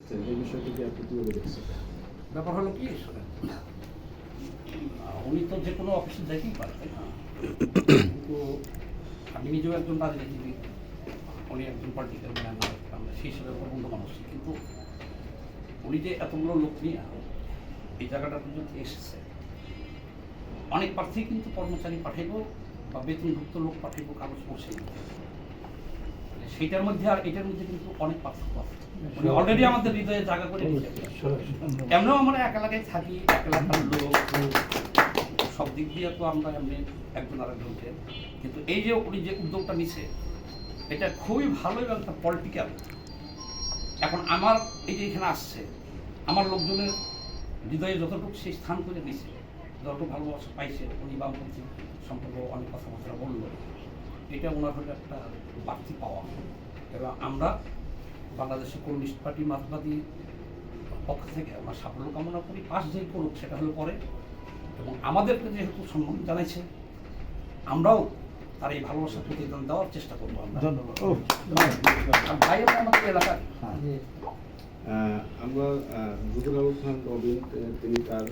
এই বিষয়টিকে আপনি কিভাবে দেখছেন? ব্যাপার হলো কি, উনি তো যে কোনো অফিসে যাইতেই পারে, তাই না? কিন্তু আমি নিজেও একজন রাজনীতিবিদ, উনি একজন পলিটিক্যাল ম্যান, আমরা সেই হিসেবে প্রবন্ধ মানুষ। কিন্তু উনি যে এতগুলো লোক নিয়ে এই জায়গাটা পর্যন্ত এসেছে, অনেক প্রার্থী কিন্তু কর্মচারী পাঠাইব বা বেতনভুক্ত লোক পাঠাইব কাগজ পৌঁছে দিতে। সেইটার মধ্যে আর এটার মধ্যে কিন্তু অনেক পার্থক্য আছে। উনি অলরেডি আমাদের হৃদয়ে জায়গা করে দিয়েছে। এমনিও আমরা এক এলাকায় থাকি, এক এলাকার লোক, সব দিক দিয়ে তো আমরা এমনি একজন আরেকজনকে। কিন্তু এই যে উনি যে উদ্যোগটা নিছে, এটা খুবই ভালো এবং একটা পলিটিক্যাল। এখন আমার এই যে এখানে আসছে, আমার লোকজনের হৃদয়ে যতটুকু সেই স্থান করে নিছে, যতটুকু ভালোবাসা পাইছে, উনি বামপন্থী সম্পর্কে অনেক কথাবার্তা বলল, এটা ওনার হলে একটা বাড়তি পাওয়া। এবং আমরা বাংলাদেশের কমিউনিস্ট পার্টি মার্কসবাদী পক্ষ থেকে আমরা সাফল্য কামনা করি। পাশ যে করুক সেটা হলো পরে, এবং আমাদেরকে যেহেতু সম্মান জানাইছে, আমরাও তার এই ভালোবাসার প্রতিদান দেওয়ার চেষ্টা করবো। আমরা ভাই আমাদের এলাকার আমরা হুজুর আলম খান রবিন তিনি তার